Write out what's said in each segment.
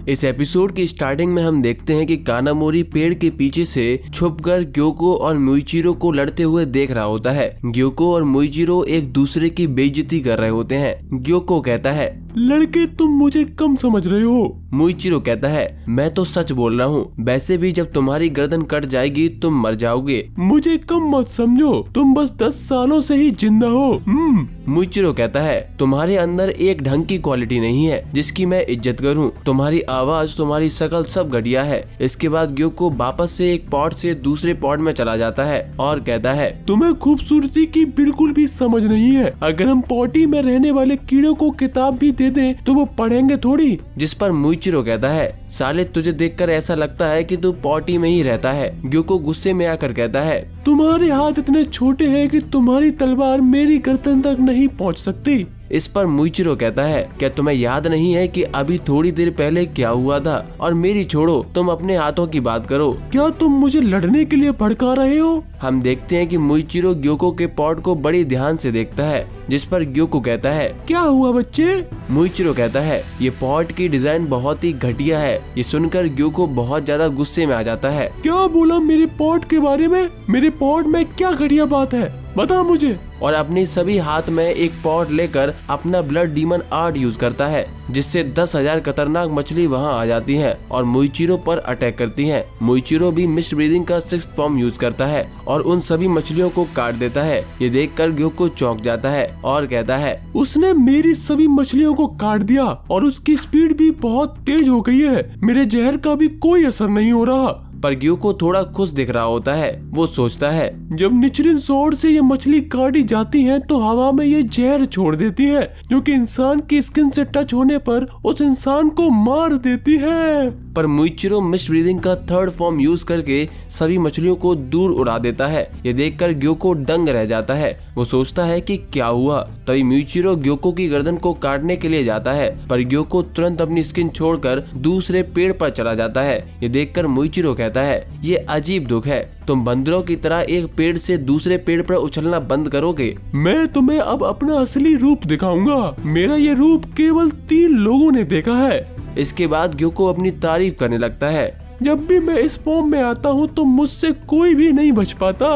इस एपिसोड की स्टार्टिंग में हम देखते हैं कि कानामोरी पेड़ के पीछे से छुपकर ग्योको और मुइचिरो को लड़ते हुए देख रहा होता है। ग्योको और मुइचिरो एक दूसरे की बेइज्जती कर रहे होते हैं। ग्योको कहता है, लड़के तुम मुझे कम समझ रहे हो। मुइचिरो कहता है, मैं तो सच बोल रहा हूँ, वैसे भी जब तुम्हारी गर्दन कट जाएगी तुम मर जाओगे। मुझे कम मत समझो, तुम बस 10 सालों से ही जिंदा हो। मुइचिरो कहता है, तुम्हारे अंदर एक ढंग की क्वालिटी नहीं है जिसकी मैं इज्जत करूं। तुम्हारी आवाज, तुम्हारी शक्ल सब घटिया है। इसके बाद ग्योको वापस से एक पॉट से दूसरे पॉट में चला जाता है और कहता है, तुम्हें खूबसूरती की बिल्कुल भी समझ नहीं है। अगर हम पॉटी में रहने वाले कीड़ों को किताब भी दे दें तो वो पढ़ेंगे थोड़ी। जिस पर मुइचिरो कहता है, साले तुझे देखकर ऐसा लगता है कि तू पॉटी में ही रहता है। ग्योको गुस्से में आकर कहता है, तुम्हारे हाथ इतने छोटे हैं कि तुम्हारी तलवार मेरी गर्दन तक नहीं पहुंच सकती। इस पर मुइचिरो कहता है, क्या तुम्हें याद नहीं है कि अभी थोड़ी देर पहले क्या हुआ था? और मेरी छोड़ो, तुम अपने हाथों की बात करो। क्या तुम मुझे लड़ने के लिए भड़का रहे हो? हम देखते हैं कि मुइचिरो ग्योको के पॉट को बड़ी ध्यान से देखता है, जिस पर ग्योको कहता है, क्या हुआ बच्चे? मुइचिरो कहता है, ये पॉट की डिजाइन बहुत ही घटिया है। ये सुनकर ग्योको बहुत ज्यादा गुस्से में आ जाता है। क्या बोला मेरे पॉट के बारे में? मेरे पॉट में क्या घटिया बात है, बता मुझे। और अपने सभी हाथ में एक पॉट लेकर अपना ब्लड डीमन आर्ट यूज करता है, जिससे 10,000 खतरनाक मछली वहां आ जाती हैं और मुइचिरो पर अटैक करती हैं। मुइचिरो भी मिस्ट ब्रीदिंग का 6th फॉर्म यूज करता है और उन सभी मछलियों को काट देता है। ये देखकर ग्योको चौंक जाता है और कहता है, उसने मेरी सभी मछलियों को काट दिया और उसकी स्पीड भी बहुत तेज हो गई है। मेरे जहर का भी कोई असर नहीं हो रहा। पर ग्योको थोड़ा खुश दिख रहा होता है। वो सोचता है, जब निचरिन स्वॉर्ड से ये मछली काटी जाती हैं तो हवा में ये जहर छोड़ देती है, जो कि इंसान की स्किन से टच होने पर उस इंसान को मार देती है। पर मुइचिरो मिस्ट ब्रीदिंग का 3rd फॉर्म यूज करके सभी मछलियों को दूर उड़ा देता है। ये देखकर ग्योको दंग रह जाता है। वो सोचता है कि क्या हुआ। तभी मुइचिरो ग्योको की गर्दन को काटने के लिए जाता है, पर ग्योको तुरंत अपनी स्किन छोड़कर दूसरे पेड़ पर चला जाता है। ये देखकर मुइचिरो कहता है, ये अजीब दुख है। तुम बंदरों की तरह एक पेड़ से दूसरे पेड़ पर उछलना बंद करोगे। मैं तुम्हें अब अपना असली रूप दिखाऊंगा। मेरा ये रूप केवल 3 लोगों ने देखा है। इसके बाद ग्योको अपनी तारीफ करने लगता है। जब भी मैं इस फॉर्म में आता हूँ तो मुझसे कोई भी नहीं बच पाता।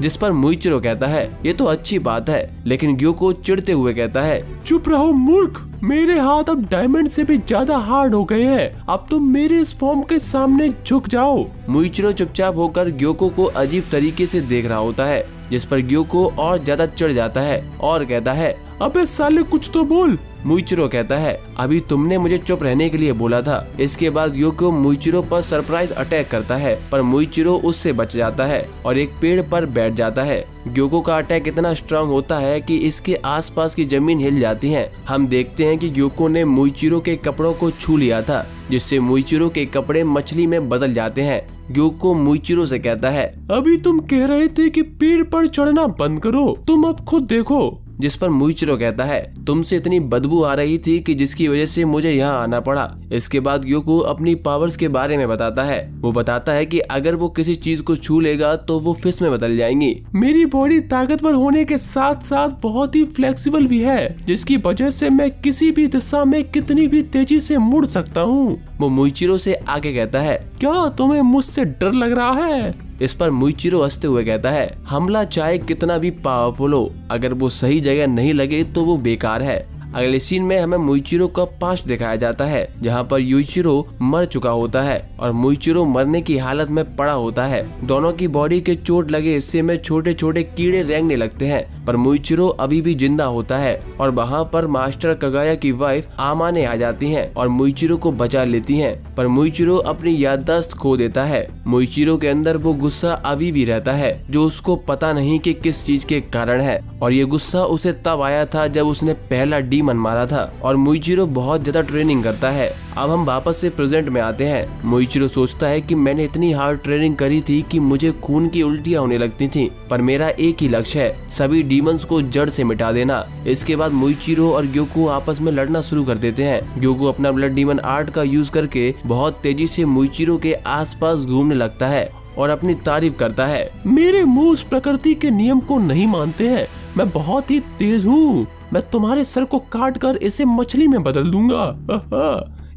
जिस पर मुइचिरो कहता है, ये तो अच्छी बात है, लेकिन ग्योको चिढ़ते हुए कहता है, चुप रहो मूर्ख। मेरे हाथ अब डायमंड से भी ज्यादा हार्ड हो गए हैं। अब तुम मेरे इस फॉर्म के सामने झुक जाओ। मुइचिरो चुपचाप होकर ग्योको को अजीब तरीके से देख रहा होता है, जिस पर ग्योको और ज्यादा चिढ़ जाता है और कहता है, अबे साले कुछ तो बोल। मुइचिरो कहता है, अभी तुमने मुझे चुप रहने के लिए बोला था। इसके बाद ग्योको मुइचिरो पर सरप्राइज अटैक करता है, पर मुइचिरो उससे बच जाता है और एक पेड़ पर बैठ जाता है। ग्योको का अटैक इतना स्ट्रांग होता है कि इसके आसपास की जमीन हिल जाती है। हम देखते हैं कि ग्योको ने मुइचिरो के कपड़ों को छू लिया था, जिससे मुइचिरो के कपड़े मछली में बदल जाते हैं। ग्योको मुइचिरो से कहता है, अभी तुम कह रहे थे कि पेड़ पर चढ़ना बंद करो, तुम अब खुद देखो। जिस पर मुइचिरो कहता है, तुमसे इतनी बदबू आ रही थी कि जिसकी वजह से मुझे यहाँ आना पड़ा। इसके बाद ग्योको अपनी पावर्स के बारे में बताता है। वो बताता है कि अगर वो किसी चीज को छू लेगा तो वो फिश में बदल जाएंगी। मेरी बॉडी ताकतवर होने के साथ साथ बहुत ही फ्लेक्सिबल भी है, जिसकी वजह से मैं किसी भी दिशा में कितनी भी तेजी से मुड़ सकता हूँ। वो मुइचिरो से आगे कहता है, क्या तुम्हें मुझसे डर लग रहा है? इस पर मुइचिरो हंसते हुए कहता है, हमला चाहे कितना भी पावरफुल हो, अगर वो सही जगह नहीं लगे तो वो बेकार है। अगले सीन में हमें मुइचिरो का पास्ट दिखाया जाता है, जहाँ पर युइचिरो मर चुका होता है और मुइचिरो मरने की हालत में पड़ा होता है। दोनों की बॉडी के चोट लगे हिस्से में छोटे छोटे कीड़े रेंगने लगते हैं, पर मुइचिरो अभी भी जिंदा होता है और वहाँ पर मास्टर कगाया की वाइफ आमाने आ जाती हैं और मुइचिरो को बचा लेती हैं। पर मुइचिरो अपनी याददाश्त खो देता है। मुइचिरो के अंदर वो गुस्सा अभी भी रहता है, जो उसको पता नहीं कि किस चीज के कारण है, और ये गुस्सा उसे तब आया था जब उसने पहला डीमन मारा था। और मुइचिरो बहुत ज्यादा ट्रेनिंग करता है। अब हम वापस से प्रेजेंट में आते हैं। मुइचिरो सोचता है कि मैंने इतनी हार्ड ट्रेनिंग करी थी कि मुझे खून की उल्टियां होने लगती थी, पर मेरा एक ही लक्ष्य है, सभी डीमंस को जड़ से मिटा देना। इसके बाद मुइचिरो और ग्योको आपस में लड़ना शुरू कर देते हैं। ग्योको अपना ब्लड डीमन आर्ट का यूज करके बहुत तेजी से मुइचिरो के आसपास घूमने लगता है और अपनी तारीफ करता है। मेरे मूस प्रकृति के नियम को नहीं मानते हैं। मैं बहुत ही तेज हूँ। मैं तुम्हारे सर को काट कर इसे मछली में बदल दूंगा।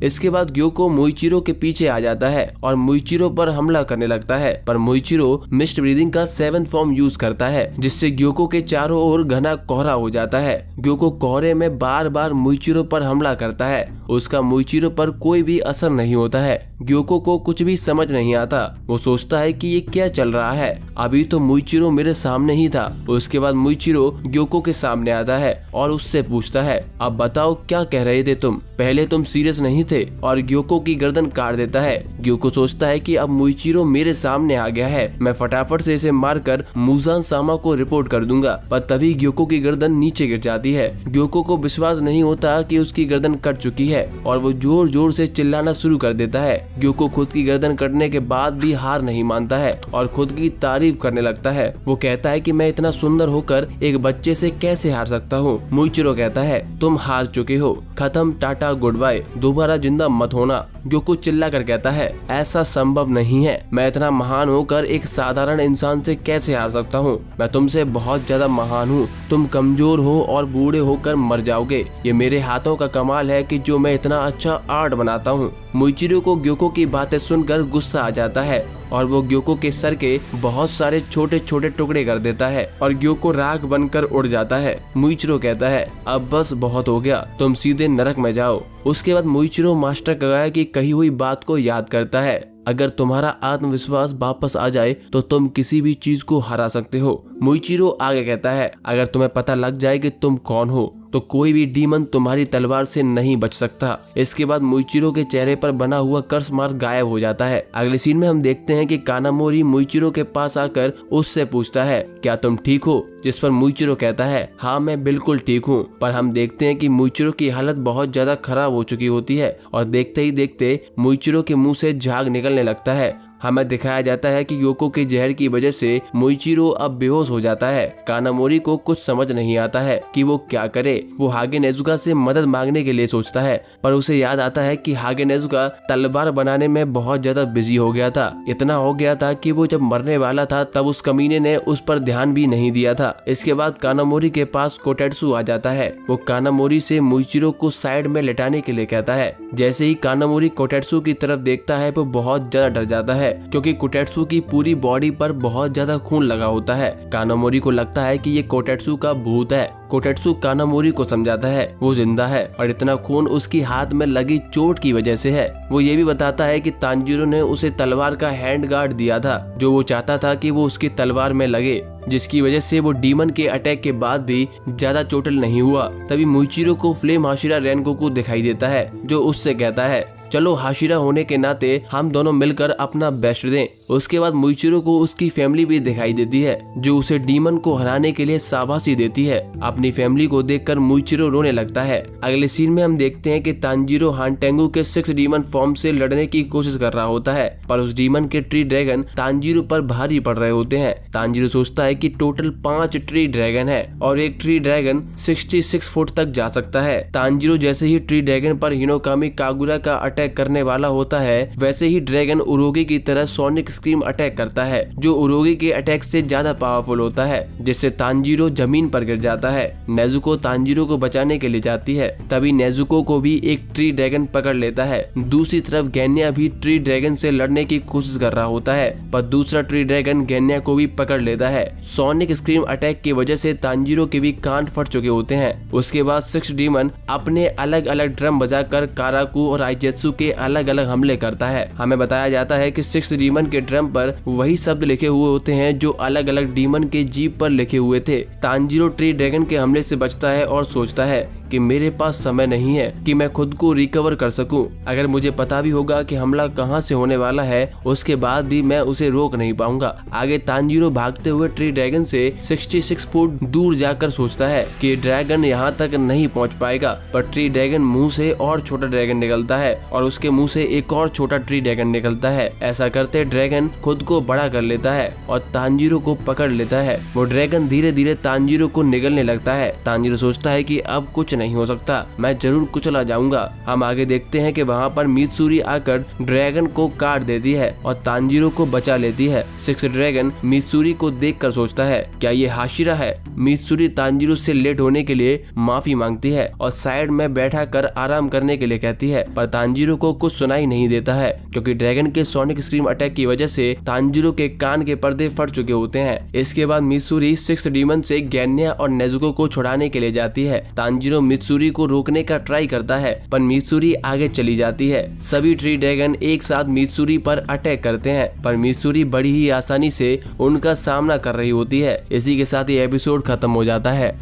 इसके बाद ग्योको मुइचिरो के पीछे आ जाता है और मुइचिरो पर हमला करने लगता है, पर मुइचिरो मिस्ट ब्रीदिंग का 7th फॉर्म यूज करता है, जिससे ग्योको के चारों ओर घना कोहरा हो जाता है। ग्योको कोहरे में बार बार मुइचिरो पर हमला करता है, उसका मुइचिरो पर कोई भी असर नहीं होता है। ग्योको को कुछ भी समझ नहीं आता, वो सोचता है कि ये क्या चल रहा है, अभी तो मुइचिरो मेरे सामने ही था। उसके बाद मुइचिरो ग्योको के सामने आता है और उससे पूछता है, अब बताओ क्या कह रहे थे तुम, पहले तुम सीरियस नहीं थे, और ग्योको की गर्दन काट देता है। ग्योको सोचता है कि अब मुइचिरो मेरे सामने आ गया है, मैं फटाफट से इसे मारकर मुजान सामा को रिपोर्ट कर दूंगा, पर तभी ग्योको की गर्दन नीचे गिर जाती है। ग्योको को विश्वास नहीं होता कि उसकी गर्दन कट चुकी है और वो जोर जोर से चिल्लाना शुरू कर देता है। ग्योको खुद की गर्दन कटने के बाद भी हार नहीं मानता है और खुद की तारीफ करने लगता है। वो कहता है कि मैं इतना सुंदर होकर एक बच्चे से कैसे हार सकता हूँ। मुइचिरो कहता है, तुम हार चुके हो, खत्म, टाटा, गुड बाय, दोबारा जिंदा मत होना। ग्योको चिल्ला कर कहता है, ऐसा संभव नहीं है, मैं इतना महान होकर एक साधारण इंसान से कैसे हार सकता हूँ, मैं तुमसे बहुत ज्यादा महान हूँ, तुम कमजोर हो और बूढ़े होकर मर जाओगे, ये मेरे हाथों का कमाल है कि जो मैं इतना अच्छा आर्ट बनाता हूँ। मुइचिरो को ग्योको की बातें सुनकर गुस्सा आ जाता है और वो ग्योको के सर के बहुत सारे छोटे छोटे टुकड़े कर देता है और ग्योको राख बनकर उड़ जाता है। मुइचिरो कहता है, अब बस बहुत हो गया, तुम सीधे नरक में जाओ। उसके बाद मुइचिरो मास्टर कगाया की कही हुई बात को याद करता है, अगर तुम्हारा आत्मविश्वास वापस आ जाए तो तुम किसी भी चीज को हरा सकते हो। मुइचिरो आगे कहता है, अगर तुम्हें पता लग जाए कि तुम कौन हो तो कोई भी डीमन तुम्हारी तलवार से नहीं बच सकता। इसके बाद मुइचिरो के चेहरे पर बना हुआ कर्स मार्क गायब हो जाता है। अगले सीन में हम देखते हैं कि कानामोरी मुइचिरो के पास आकर उससे पूछता है, क्या तुम ठीक हो? जिस पर मुइचिरो कहता है, हाँ मैं बिल्कुल ठीक हूँ। पर हम देखते हैं कि मुइचिरो की हालत बहुत ज्यादा खराब हो चुकी होती है और देखते ही देखते मुइचिरो के मुंह से झाग निकलने लगता है। हमें दिखाया जाता है कि ग्योको के जहर की वजह से मुइचिरो अब बेहोश हो जाता है। कानामोरी को कुछ समझ नहीं आता है कि वो क्या करे। वो हागे नेजुका से मदद मांगने के लिए सोचता है, पर उसे याद आता है कि हागे नेजुका तलवार बनाने में बहुत ज्यादा बिजी हो गया था। इतना हो गया था कि वो जब मरने वाला था तब उस कमीने ने उस पर ध्यान भी नहीं दिया था। इसके बाद कानामोरी के पास कोटेत्सु आ जाता है। वो कानामोरी से मुइचिरो को साइड में लेटाने के लिए कहता है। जैसे ही कानामोरी कोटेत्सु की तरफ देखता है वो बहुत ज्यादा डर जाता है, क्योंकि कोटेत्सु की पूरी बॉडी पर बहुत ज्यादा खून लगा होता है। कानामोरी को लगता है कि ये कोटेत्सु का भूत है। कोटेत्सु कानामोरी को समझाता है वो जिंदा है और इतना खून उसकी हाथ में लगी चोट की वजह से है। वो ये भी बताता है कि तांजीरो ने उसे तलवार का हैंड गार्ड दिया था, जो वो चाहता था कि वो उसकी तलवार में लगे, जिसकी वजह से वो डीमन के अटैक के बाद भी ज्यादा चोटिल नहीं हुआ। तभी मुइचिरो को फ्लेम हाशिरा रेनगोकू दिखाई देता है, जो उससे कहता है, चलो हाशिरा होने के नाते हम दोनों मिलकर अपना बेस्ट दें। उसके बाद मुइचिरो को उसकी फैमिली भी दिखाई देती है, जो उसे डीमन को हराने के लिए शाबाशी देती है। अपनी फैमिली को देखकर मुइचिरो रोने लगता है। अगले सीन में हम देखते हैं कि तांजीरो हानटेंगू के 6 डीमन फॉर्म से लड़ने की कोशिश कर रहा होता है, पर उस डीमन के ट्री ड्रैगन तांजीरो पर भारी पड़ रहे होते हैं। तांजीरो सोचता है कि टोटल 5 ट्री ड्रैगन है और एक ट्री ड्रैगन 66 फुट तक जा सकता है। तांजीरो जैसे ही ट्री ड्रैगन पर हिनोकामी कागुरा का अटैक करने वाला होता है, वैसे ही ड्रैगन उरोगी की तरह सोनिक स्क्रीम अटैक करता है, जो उरोगी के अटैक से ज्यादा पावरफुल होता है, जिससे तांजीरो जमीन पर गिर जाता है। नेजुको तांजीरो को बचाने के लिए जाती है, तभी नेजुको को भी एक ट्री ड्रैगन पकड़ लेता है। दूसरी तरफ गेन्या भी ट्री ड्रैगन से लड़ने की कोशिश कर रहा होता है, पर दूसरा ट्री ड्रैगन गेन्या को भी पकड़ लेता है। सोनिक स्क्रीम अटैक की वजह से तांजीरो के भी कान फट चुके होते हैं। उसके बाद 6 डीमन अपने अलग अलग ड्रम बजाकर काराकू और आइजेत्सु के अलग अलग हमले करता है। हमें बताया जाता है कि 6 डीमन के ड्रम पर वही शब्द लिखे हुए होते हैं जो अलग अलग डीमन के जीभ पर लिखे हुए थे। तांजीरो ट्री ड्रैगन के हमले से बचता है और सोचता है कि मेरे पास समय नहीं है कि मैं खुद को रिकवर कर सकूं। अगर मुझे पता भी होगा कि हमला कहां से होने वाला है, उसके बाद भी मैं उसे रोक नहीं पाऊंगा। आगे तांजीरो भागते हुए ट्री ड्रैगन से 66 फुट दूर जाकर सोचता है कि ड्रैगन यहां तक नहीं पहुंच पाएगा, पर ट्री ड्रैगन मुंह से और छोटा ड्रैगन निकलता है और उसके मुंह से एक और छोटा ट्री ड्रैगन निकलता है। ऐसा करते ड्रैगन खुद को बड़ा कर लेता है और तांजीरो को पकड़ लेता है। वो ड्रैगन धीरे धीरे तांजीरो को निगलने लगता है। तांजीरो सोचता है कि अब कुछ नहीं हो सकता, मैं जरूर कुचला जाऊंगा। हम आगे देखते हैं कि वहाँ पर मित्सुरी आकर ड्रैगन को काट देती है और तांजीरो को बचा लेती है। सिक्स ड्रैगन मित्सुरी को देखकर सोचता है क्या ये हाशिरा है। मित्सुरी तांजीरो से लेट होने के लिए माफी मांगती है और साइड में बैठा कर आराम करने के लिए कहती है, पर तांजीरो को कुछ सुनाई नहीं देता है क्योंकि ड्रैगन के सोनिक स्क्रीम अटैक की वजह से तांजीरो के कान के पर्दे फट चुके होते हैं। इसके बाद मित्सुरी सिक्स डीमन से गेन्या और नेजुको को छुड़ाने के लिए जाती है। तांजीरो मित्सुरी को रोकने का ट्राई करता है पर मित्सुरी आगे चली जाती है। सभी ट्री ड्रैगन एक साथ मित्सुरी पर अटैक करते हैं पर मित्सुरी बड़ी ही आसानी से उनका सामना कर रही होती है। इसी के साथ ये एपिसोड खत्म हो जाता है।